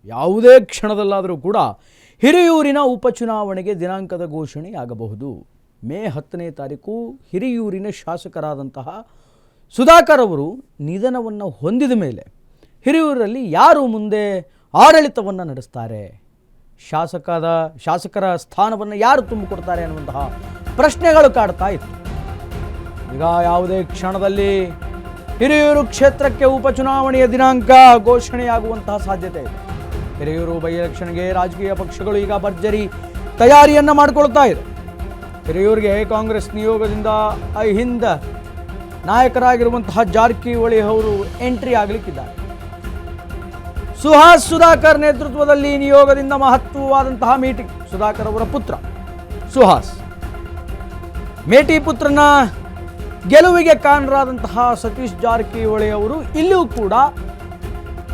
ಯಾವುದೇ ಕ್ಷಣದಲ್ಲಾದರೂ ಕೂಡ ಹಿರಿಯೂರಿನ ಉಪಚುನಾವಣೆಗೆ ದಿನಾಂಕದ ಘೋಷಣೆಯಾಗಬಹುದು. ಮೇ 10ನೇ ತಾರೀಕು ಹಿರಿಯೂರಿನ ಶಾಸಕರಾದಂತಹ ಸುಧಾಕರ್ ಅವರು ನಿಧನವನ್ನು ಹೊಂದಿದ ಮೇಲೆ ಹಿರಿಯೂರಲ್ಲಿ ಯಾರು ಮುಂದೆ ಆಡಳಿತವನ್ನು ನಡೆಸ್ತಾರೆ, ಶಾಸಕರ ಸ್ಥಾನವನ್ನು ಯಾರು ತುಂಬಿಕೊಡ್ತಾರೆ ಅನ್ನುವಂತಹ ಪ್ರಶ್ನೆಗಳು ಕಾಡ್ತಾ ಇತ್ತು. ಈಗ ಯಾವುದೇ ಕ್ಷಣದಲ್ಲಿ ಹಿರಿಯೂರು ಕ್ಷೇತ್ರಕ್ಕೆ ಉಪಚುನಾವಣೆಯ ದಿನಾಂಕ ಘೋಷಣೆಯಾಗುವಂತಹ ಸಾಧ್ಯತೆ ಇದೆ. ಹಿರಿಯೂರು ಬೈ ಎಲೆಕ್ಷನ್ಗೆ ರಾಜಕೀಯ ಪಕ್ಷಗಳು ಈಗ ಭರ್ಜರಿ ತಯಾರಿಯನ್ನು ಮಾಡಿಕೊಳ್ತಾ ಇದೆ. ಹಿರಿಯೂರಿಗೆ ಕಾಂಗ್ರೆಸ್ ನಿಯೋಗದಿಂದ ಹಿಂದ ನಾಯಕರಾಗಿರುವಂತಹ ಜಾರಕಿಹೊಳಿ ಅವರು ಎಂಟ್ರಿ ಆಗಲಿಕ್ಕಿದ್ದಾರೆ. ಸುಧಾಕರ್ ನೇತೃತ್ವದಲ್ಲಿ ನಿಯೋಗದಿಂದ ಮಹತ್ವವಾದಂತಹ ಮೀಟಿಂಗ್. ಸುಧಾಕರ್ ಅವರ ಪುತ್ರ ಸುಹಾಸ್, ಮೇಟಿ ಪುತ್ರನ ಗೆಲುವಿಗೆ ಕಾರಣರಾದಂತಹ ಸತೀಶ್ ಜಾರಕಿಹೊಳಿ ಅವರು ಇಲ್ಲೂ ಕೂಡ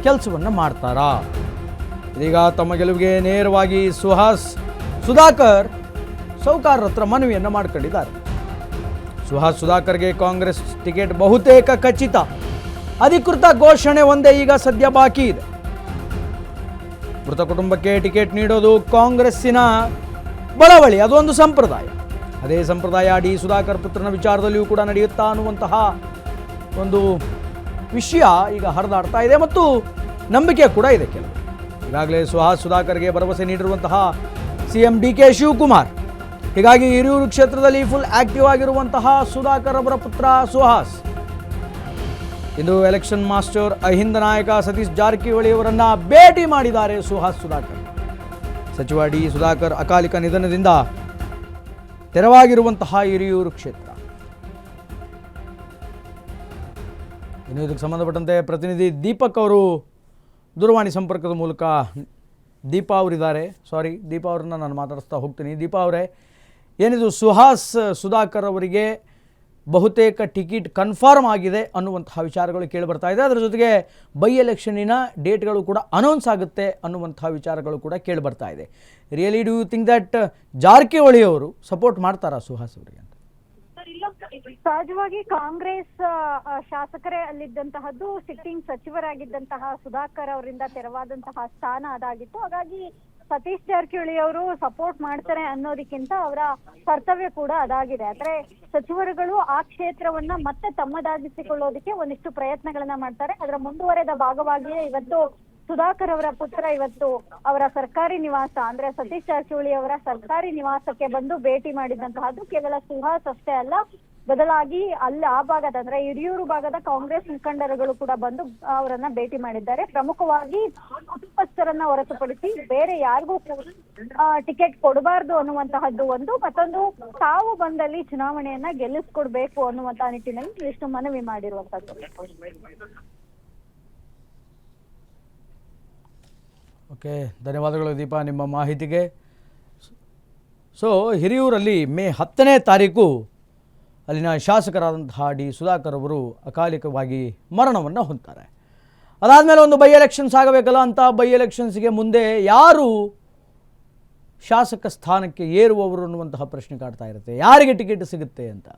ಕೆಲಸವನ್ನು ಮಾಡ್ತಾರಾ? ಇದೀಗ ತಮ್ಮ ಗೆಲುವಿಗೆ ನೇರವಾಗಿ ಸುಧಾಕರ್ ಸೌಕಾರರ ಹತ್ರ ಮನವಿಯನ್ನು ಮಾಡಿಕೊಂಡಿದ್ದಾರೆ. ಸುಧಾಕರ್ಗೆ ಕಾಂಗ್ರೆಸ್ ಟಿಕೆಟ್ ಬಹುತೇಕ ಖಚಿತ. ಅಧಿಕೃತ ಘೋಷಣೆ ಒಂದೇ ಈಗ ಸದ್ಯ ಬಾಕಿ ಇದೆ. ಮೃತ ಕುಟುಂಬಕ್ಕೆ ಟಿಕೆಟ್ ನೀಡೋದು ಕಾಂಗ್ರೆಸ್ಸಿನ ಬಳವಳಿ, ಅದೊಂದು ಸಂಪ್ರದಾಯ. ಅದೇ ಸಂಪ್ರದಾಯ ಸುಧಾಕರ್ ಪುತ್ರನ ವಿಚಾರದಲ್ಲಿಯೂ ಕೂಡ ನಡೆಯುತ್ತಾ ಅನ್ನುವಂತಹ ಒಂದು ವಿಷಯ ಈಗ ಹರಿದಾಡ್ತಾ ಇದೆ ಮತ್ತು ನಂಬಿಕೆ ಕೂಡ ಇದೆ ಕೆಲವು. ಈಗಾಗಲೇ ಸುಧಾಕರ್ಗೆ ಭರವಸೆ ನೀಡಿರುವಂತಹ ಸಿಎಂ DK ಶಿವಕುಮಾರ್. ಹೀಗಾಗಿ ಹಿರಿಯೂರು ಕ್ಷೇತ್ರದಲ್ಲಿ ಫುಲ್ ಆಕ್ಟಿವ್ ಆಗಿರುವಂತಹ ಸುಧಾಕರ್ ಅವರ ಪುತ್ರ ಸುಹಾಸ್ ಇಂದು ಎಲೆಕ್ಷನ್ ಮಾಸ್ಟರ್ ಅಹಿಂದ ನಾಯಕ ಸತೀಶ್ ಜಾರಕಿಹೊಳಿ ಅವರನ್ನ ಭೇಟಿ ಮಾಡಿದ್ದಾರೆ. ಸುಧಾಕರ್ ಸಚಿವ ಸುಧಾಕರ್ ಅಕಾಲಿಕ ನಿಧನದಿಂದ ತೆರವಾಗಿರುವಂತಹ ಹಿರಿಯೂರು ಕ್ಷೇತ್ರ. ಇನ್ನು ಇದಕ್ಕೆ ಸಂಬಂಧಪಟ್ಟಂತೆ ಪ್ರತಿನಿಧಿ ದೀಪಕ್ ಅವರು ದೂರವಾಣಿ ಸಂಪರ್ಕದ ಮೂಲಕ ದೀಪಾ ಅವರಿದ್ದಾರೆ. ದೀಪಾ ಅವರನ್ನ ನಾನು ಮಾತಾಡಿಸ್ತಾ ಹೋಗ್ತೀನಿ. ದೀಪಾ ಅವರೇ, ಏನಿದು ಸುಧಾಕರ್ ಅವರಿಗೆ ಬಹುತೇಕ ಟಿಕೆಟ್ ಕನ್ಫರ್ಮ್ ಆಗಿದೆ ಅನ್ನುವಂತಹ ವಿಚಾರಗಳು ಕೇಳಿ ಬರ್ತಾ ಇದೆ. ಅದರ ಜೊತೆಗೆ ಬೈ ಎಲೆಕ್ಷನ್ನಿನ ಡೇಟ್ಗಳು ಕೂಡ ಅನೌನ್ಸ್ ಆಗುತ್ತೆ ಅನ್ನುವಂತಹ ವಿಚಾರಗಳು ಕೂಡ ಕೇಳಿ ಬರ್ತಾ ಇದೆ. Really do you think that Jarkiholi ಅವರು ಸಪೋರ್ಟ್ ಮಾಡ್ತಾರಾ ಸುಹಾಸ್ ಅವರಿಗೆ? ಸಹಜವಾಗಿ ಕಾಂಗ್ರೆಸ್ ಶಾಸಕರೇ ಅಲ್ಲಿದ್ದಂತಹದ್ದು ಸಿಟ್ಟಿಂಗ್ ಸಚಿವರಾಗಿದ್ದಂತಹ ಸುಧಾಕರ್ ಅವರಿಂದ ತೆರವಾದಂತಹ ಸ್ಥಾನ ಅದಾಗಿತ್ತು. ಹಾಗಾಗಿ ಸತೀಶ್ ಜಾರಕಿಹೊಳಿ ಅವರು ಸಪೋರ್ಟ್ ಮಾಡ್ತಾರೆ ಅನ್ನೋದಕ್ಕಿಂತ ಅವರ ಕರ್ತವ್ಯ ಕೂಡ ಅದಾಗಿದೆ. ಆದ್ರೆ ಸಚಿವರುಗಳು ಆ ಕ್ಷೇತ್ರವನ್ನ ಮತ್ತೆ ತಮ್ಮದಾಗಿಸಿಕೊಳ್ಳೋದಕ್ಕೆ ಒಂದಿಷ್ಟು ಪ್ರಯತ್ನಗಳನ್ನ ಮಾಡ್ತಾರೆ. ಅದರ ಮುಂದುವರೆದ ಭಾಗವಾಗಿಯೇ ಇವತ್ತು ಸುಧಾಕರ್ ಅವರ ಪುತ್ರ ಇವತ್ತು ಅವರ ಸರ್ಕಾರಿ ನಿವಾಸ ಅಂದ್ರೆ ಸತೀಶ್ ಜಾರಕಿಹೊಳಿ ಅವರ ಸರ್ಕಾರಿ ನಿವಾಸಕ್ಕೆ ಬಂದು ಭೇಟಿ ಮಾಡಿದಂತಹದ್ದು. ಕೇವಲ ಸುಹಾಸ್ ಅಷ್ಟೇ ಅಲ್ಲ, ಬದಲಾಗಿ ಅಲ್ಲಿ ಆ ಭಾಗದ ಅಂದ್ರೆ ಹಿರಿಯೂರು ಭಾಗದ ಕಾಂಗ್ರೆಸ್ ಮುಖಂಡರುಗಳು ಕೂಡ ಬಂದು ಅವರನ್ನ ಭೇಟಿ ಮಾಡಿದ್ದಾರೆ. ಪ್ರಮುಖವಾಗಿ ಕುಟುಂಬಸ್ಥರನ್ನ ಹೊರತುಪಡಿಸಿ ಬೇರೆ ಯಾರಿಗೂ ಟಿಕೆಟ್ ಕೊಡಬಾರ್ದು ಅನ್ನುವಂತಹದ್ದು ಒಂದು, ಮತ್ತೊಂದು ತಾವು ಬಂದಲ್ಲಿ ಚುನಾವಣೆಯನ್ನ ಗೆಲ್ಲಿಸ್ಕೊಡ್ಬೇಕು ಅನ್ನುವಂತಹ ನಿಟ್ಟಿನಲ್ಲಿ ಇಷ್ಟು ಮನವಿ ಮಾಡಿರುವಂತದ್ದು. ಓಕೆ, ಧನ್ಯವಾದಗಳು ದೀಪಾ ನಿಮ್ಮ ಮಾಹಿತಿಗೆ. ಹಿರಿಯೂರಲ್ಲಿ ಮೇ 10ನೇ ತಾರೀಕು ಅಲ್ಲಿನ ಶಾಸಕರಾದಂತಹ ಸುಧಾಕರ್ ಅವರು ಅಕಾಲಿಕವಾಗಿ ಮರಣವನ್ನು ಹೊಂದ್ತಾರೆ. ಅದಾದಮೇಲೆ ಒಂದು ಬೈ ಎಲೆಕ್ಷನ್ಸ್ ಆಗಬೇಕಲ್ಲ ಅಂತ ಬೈ ಎಲೆಕ್ಷನ್ಸ್ಗೆ ಮುಂದೆ ಯಾರು ಶಾಸಕ ಸ್ಥಾನಕ್ಕೆ ಏರುವವರು ಅನ್ನುವಂತಹ ಪ್ರಶ್ನೆ ಕಾಡ್ತಾ ಇರುತ್ತೆ. ಯಾರಿಗೆ ಟಿಕೆಟ್ ಸಿಗುತ್ತೆ ಅಂತ.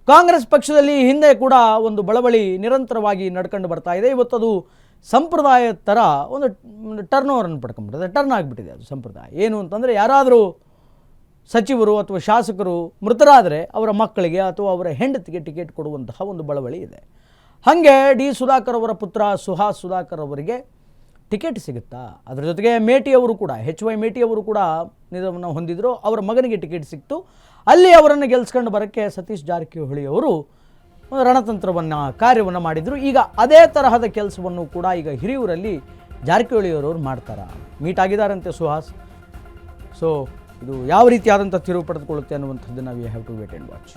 ಕಾಂಗ್ರೆಸ್ ಪಕ್ಷದಲ್ಲಿ ಹಿಂದೆ ಕೂಡ ಒಂದು ಬಳವಳಿ ನಿರಂತರವಾಗಿ ನಡ್ಕೊಂಡು ಬರ್ತಾ ಇದೆ. ಇವತ್ತದು ಸಂಪ್ರದಾಯ ಥರ ಒಂದು ಟರ್ನ್ ಓವರನ್ನು ಪಡ್ಕೊಂಡ್ಬಿಟ್ಟಿದೆ, ಟರ್ನ್ ಆಗಿಬಿಟ್ಟಿದೆ ಅದು ಸಂಪ್ರದಾಯ. ಏನು ಅಂತಂದರೆ ಯಾರಾದರೂ ಸಚಿವರು ಅಥವಾ ಶಾಸಕರು ಮೃತರಾದರೆ ಅವರ ಮಕ್ಕಳಿಗೆ ಅಥವಾ ಅವರ ಹೆಂಡತಿಗೆ ಟಿಕೆಟ್ ಕೊಡುವಂತಹ ಒಂದು ಬಳವಳಿ ಇದೆ. ಹಾಗೆ ಸುಧಾಕರ್ ಅವರ ಪುತ್ರ ಸುಧಾಕರ್ ಅವರಿಗೆ ಟಿಕೆಟ್ ಸಿಗುತ್ತಾ? ಅದರ ಜೊತೆಗೆ ಮೇಟಿ ಅವರು ಕೂಡ HY ಮೇಟಿ ಅವರು ಕೂಡ ನಿಧನವನ್ನು ಹೊಂದಿದ್ರು. ಅವರ ಮಗನಿಗೆ ಟಿಕೆಟ್ ಸಿಕ್ತು. ಅಲ್ಲಿ ಅವರನ್ನು ಗೆಲ್ಸ್ಕೊಂಡು ಬರೋಕ್ಕೆ ಸತೀಶ್ ಜಾರಕಿಹೊಳಿ ಅವರು ಕಾರ್ಯವನ್ನು ಮಾಡಿದರು. ಈಗ ಅದೇ ತರಹದ ಕೆಲಸವನ್ನು ಕೂಡ ಈಗ ಹಿರಿಯೂರಲ್ಲಿ ಜಾರಕಿಹೊಳಿ ಅವರವರು ಮಾಡ್ತಾರಾ? ಮೀಟ್ ಆಗಿದ್ದಾರಂತೆ ಸುಹಾಸ್. ಇದು ಯಾವ ರೀತಿಯಾದಂಥ ತಿರುವು ಪಡೆದುಕೊಳ್ಳುತ್ತೆ ಅನ್ನುವಂಥದ್ದನ್ನು we have to wait and watch.